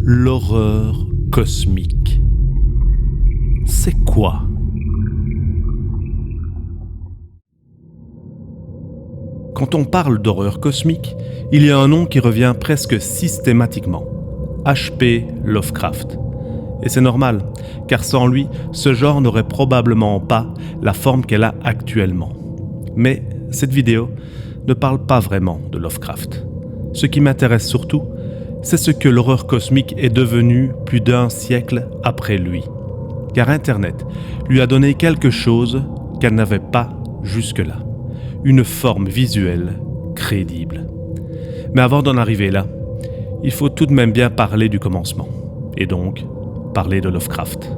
l'horreur cosmique. C'est quoi ? Quand on parle d'horreur cosmique, il y a un nom qui revient presque systématiquement. H.P. Lovecraft. Et c'est normal, car sans lui, ce genre n'aurait probablement pas la forme qu'elle a actuellement. Mais cette vidéo ne parle pas vraiment de Lovecraft. Ce qui m'intéresse surtout, c'est ce que l'horreur cosmique est devenue plus d'un siècle après lui. Car Internet lui a donné quelque chose qu'elle n'avait pas jusque-là. Une forme visuelle crédible. Mais avant d'en arriver là, il faut tout de même bien parler du commencement. Et donc, parler de Lovecraft.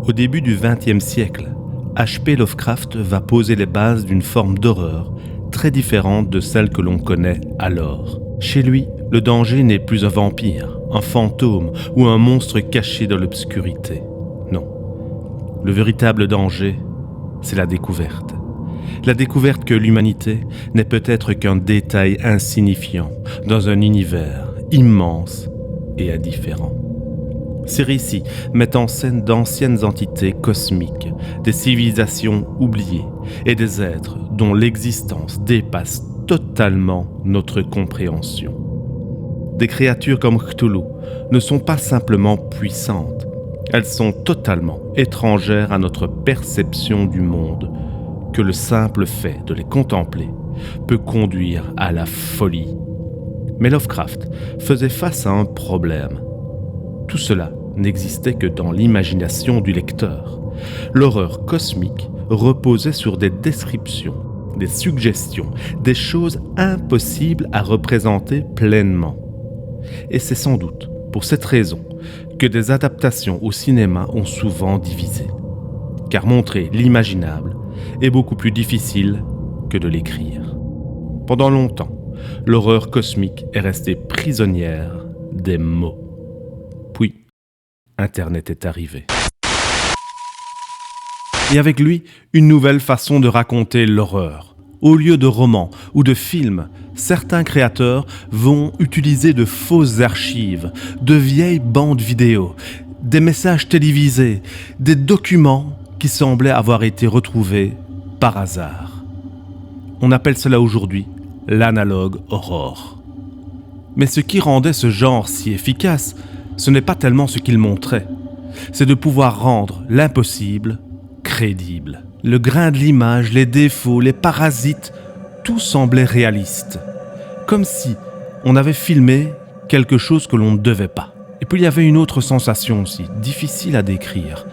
Au début du XXe siècle, H.P. Lovecraft va poser les bases d'une forme d'horreur très différente de celle que l'on connaît alors. Chez lui, le danger n'est plus un vampire, un fantôme ou un monstre caché dans l'obscurité. Non. Le véritable danger, c'est la découverte. La découverte que l'humanité n'est peut-être qu'un détail insignifiant dans un univers immense et indifférent. Ces récits mettent en scène d'anciennes entités cosmiques, des civilisations oubliées et des êtres dont l'existence dépasse totalement notre compréhension. Des créatures comme Cthulhu ne sont pas simplement puissantes, elles sont totalement étrangères à notre perception du monde, que le simple fait de les contempler peut conduire à la folie. Mais Lovecraft faisait face à un problème. Tout cela n'existait que dans l'imagination du lecteur. L'horreur cosmique reposait sur des descriptions, des suggestions, des choses impossibles à représenter pleinement. Et c'est sans doute pour cette raison que des adaptations au cinéma ont souvent divisé. Car montrer l'imaginable est beaucoup plus difficile que de l'écrire. Pendant longtemps, l'horreur cosmique est restée prisonnière des mots. Puis, Internet est arrivé. Et avec lui, une nouvelle façon de raconter l'horreur. Au lieu de romans ou de films, certains créateurs vont utiliser de fausses archives, de vieilles bandes vidéo, des messages télévisés, des documents qui semblaient avoir été retrouvés par hasard. On appelle cela aujourd'hui l'analogue horror. Mais ce qui rendait ce genre si efficace, ce n'est pas tellement ce qu'il montrait, c'est de pouvoir rendre l'impossible crédible. Le grain de l'image, les défauts, les parasites, tout semblait réaliste. Comme si on avait filmé quelque chose que l'on ne devait pas. Et puis il y avait une autre sensation aussi, difficile à décrire,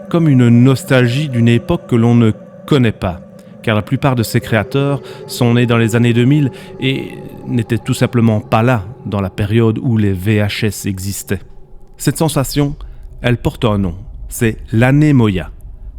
comme une nostalgie d'une époque que l'on ne connaît pas, car la plupart de ces créateurs sont nés dans les années 2000 et n'étaient tout simplement pas là dans la période où les VHS existaient. Cette sensation, elle porte un nom, c'est l'anémoïa.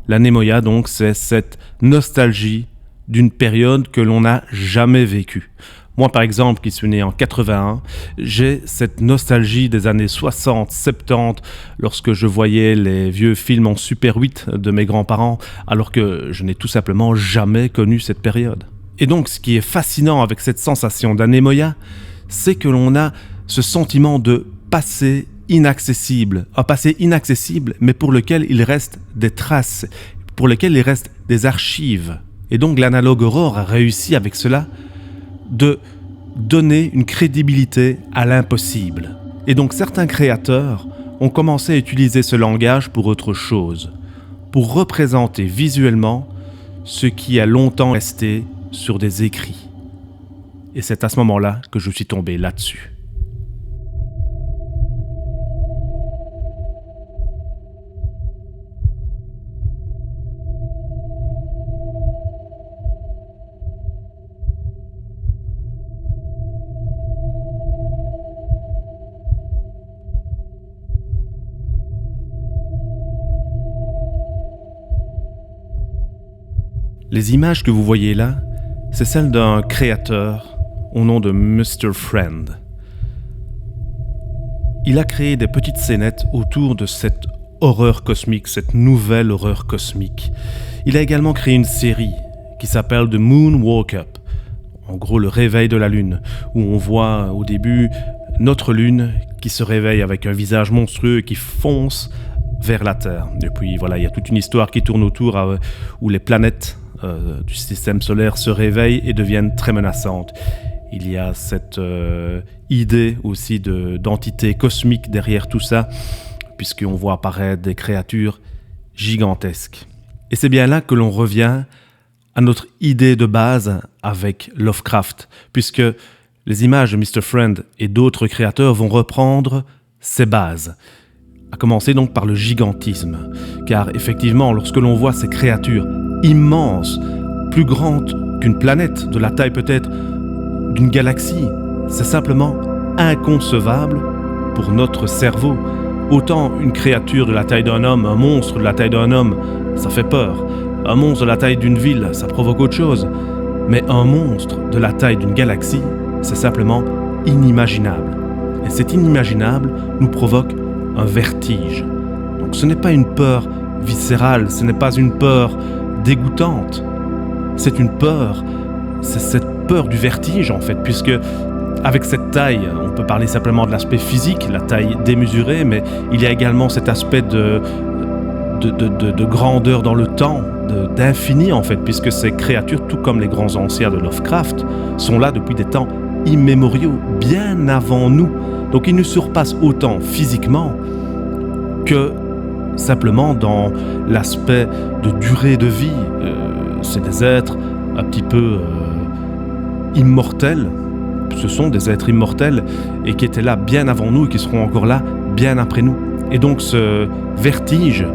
L'anémoïa, donc, c'est cette nostalgie d'une période que l'on n'a jamais vécue. Moi, par exemple, qui suis né en 81, j'ai cette nostalgie des années 60, 70, lorsque je voyais les vieux films en Super 8 de mes grands-parents, alors que je n'ai tout simplement jamais connu cette période. Et donc, ce qui est fascinant avec cette sensation d'anémoïa, c'est que l'on a ce sentiment de passé inaccessible. Un passé inaccessible, mais pour lequel il reste des traces, pour lequel il reste des archives. Et donc, l'analogue horror a réussi avec cela de donner une crédibilité à l'impossible. Et donc certains créateurs ont commencé à utiliser ce langage pour autre chose, pour représenter visuellement ce qui a longtemps resté sur des écrits. Et c'est à ce moment-là que je suis tombé là-dessus. Les images que vous voyez là, c'est celles d'un créateur au nom de Mr. Friend. Il a créé des petites scénettes autour de cette horreur cosmique, cette nouvelle horreur cosmique. Il a également créé une série qui s'appelle The Moon Woke Up, en gros le réveil de la lune, où on voit au début notre Lune qui se réveille avec un visage monstrueux qui fonce vers la Terre. Et puis voilà, il y a toute une histoire qui tourne autour où les planètes du système solaire se réveillent et deviennent très menaçantes. Il y a cette idée aussi d'entité cosmique derrière tout ça, puisqu'on voit apparaître des créatures gigantesques. Et c'est bien là que l'on revient à notre idée de base avec Lovecraft, puisque les images de Mr. Friend et d'autres créateurs vont reprendre ces bases. À commencer donc par le gigantisme, car effectivement, lorsque l'on voit ces créatures immenses, plus grandes qu'une planète, de la taille peut-être d'une galaxie, c'est simplement inconcevable pour notre cerveau. Autant une créature de la taille d'un homme, un monstre de la taille d'un homme, ça fait peur. Un monstre de la taille d'une ville, ça provoque autre chose. Mais un monstre de la taille d'une galaxie, c'est simplement inimaginable. Et cet inimaginable nous provoque un vertige. Donc ce n'est pas une peur viscérale, ce n'est pas une peur dégoûtante. C'est une peur, c'est cette peur du vertige en fait, puisque avec cette taille, on peut parler simplement de l'aspect physique, la taille démesurée, mais il y a également cet aspect de grandeur dans le temps, d'infini en fait, puisque ces créatures, tout comme les grands anciens de Lovecraft, sont là depuis des temps immémoriaux, bien avant nous. Donc ils nous surpassent autant physiquement que simplement dans l'aspect de durée de vie. C'est des êtres un petit peu immortels. Ce sont des êtres immortels et qui étaient là bien avant nous et qui seront encore là bien après nous. Et donc ce vertige,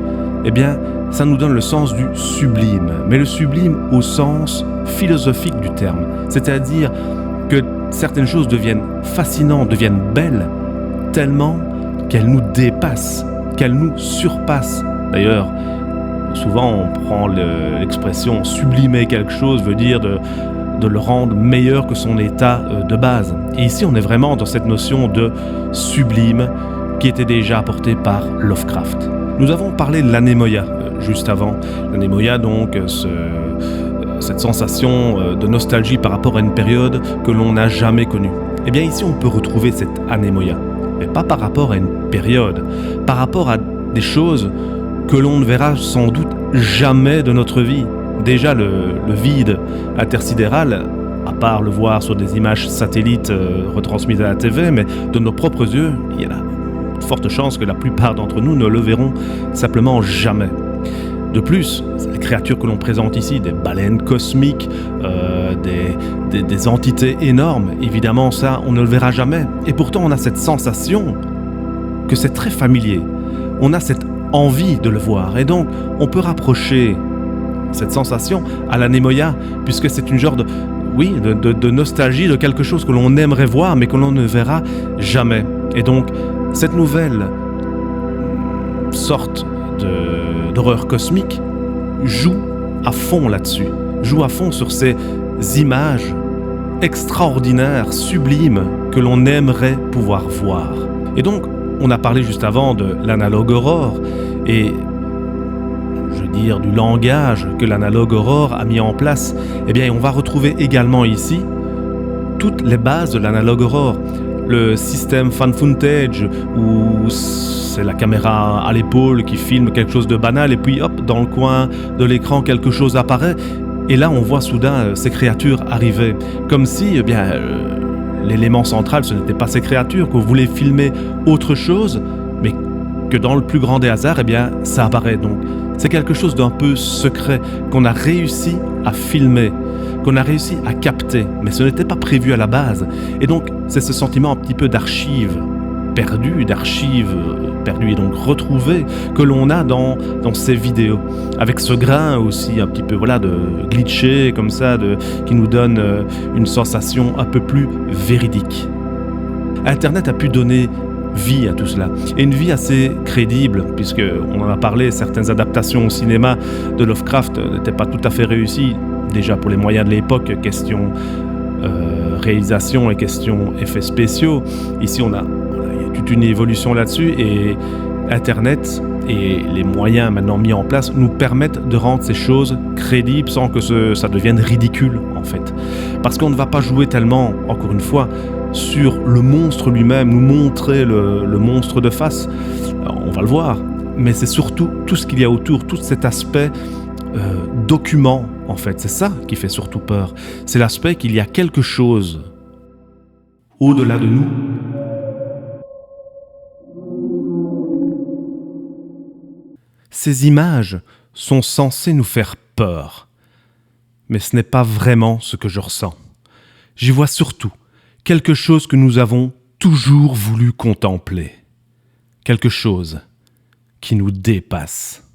eh bien, ça nous donne le sens du sublime, mais le sublime au sens philosophique du terme. C'est-à-dire que certaines choses deviennent fascinantes, deviennent belles, tellement qu'elles nous dépassent, qu'elles nous surpassent. D'ailleurs, souvent on prend l'expression « sublimer quelque chose » veut dire de le rendre meilleur que son état de base. Et ici, on est vraiment dans cette notion de sublime qui était déjà apportée par Lovecraft. Nous avons parlé de l'anémoïa juste avant. L'anémoïa, donc, cette sensation de nostalgie par rapport à une période que l'on n'a jamais connue. Eh bien, ici, on peut retrouver cette anémoïa, mais pas par rapport à une période, par rapport à des choses que l'on ne verra sans doute jamais de notre vie. Déjà, le vide intersidéral, à part le voir sur des images satellites retransmises à la TV, mais de nos propres yeux, il y a de fortes chances que la plupart d'entre nous ne le verront simplement jamais. De plus, les créatures que l'on présente ici, des baleines cosmiques, des entités énormes, évidemment ça, on ne le verra jamais. Et pourtant, on a cette sensation que c'est très familier. On a cette envie de le voir. Et donc, on peut rapprocher cette sensation à l'anémoïa, puisque c'est une genre de nostalgie de quelque chose que l'on aimerait voir, mais que l'on ne verra jamais. Et donc, cette nouvelle sorte d'horreur cosmique joue à fond là-dessus, joue à fond sur ces images extraordinaires, sublimes, que l'on aimerait pouvoir voir. Et donc, on a parlé juste avant de l'analogue aurore, et du langage que l'analogue aurore a mis en place. Eh bien, on va retrouver également ici toutes les bases de l'analogue aurore. Le système fan footage, où c'est la caméra à l'épaule qui filme quelque chose de banal, et puis hop, dans le coin de l'écran, quelque chose apparaît. Et là, on voit soudain ces créatures arriver. Comme si, l'élément central, ce n'était pas ces créatures, qu'on voulait filmer autre chose, mais que dans le plus grand des hasards, ça apparaît. Donc, c'est quelque chose d'un peu secret qu'on a réussi à filmer, qu'on a réussi à capter, mais ce n'était pas prévu à la base. Et donc, c'est ce sentiment un petit peu d'archives perdues et donc retrouvées que l'on a dans ces vidéos, avec ce grain aussi un petit peu de glitché comme ça, qui nous donne une sensation un peu plus véridique. Internet a pu donner vie à tout cela, et une vie assez crédible, puisque on en a parlé, certaines adaptations au cinéma de Lovecraft n'étaient pas tout à fait réussies, déjà pour les moyens de l'époque, question réalisation et question effets spéciaux. Ici il y a toute une évolution là-dessus, et Internet et les moyens maintenant mis en place nous permettent de rendre ces choses crédibles sans que ça devienne ridicule en fait, parce qu'on ne va pas jouer tellement, encore une fois, sur le monstre lui-même, nous montrer le monstre de face. Alors, on va le voir, mais c'est surtout tout ce qu'il y a autour, tout cet aspect document, en fait. C'est ça qui fait surtout peur. C'est l'aspect qu'il y a quelque chose au-delà de nous. Ces images sont censées nous faire peur, mais ce n'est pas vraiment ce que je ressens. J'y vois surtout quelque chose que nous avons toujours voulu contempler, quelque chose qui nous dépasse.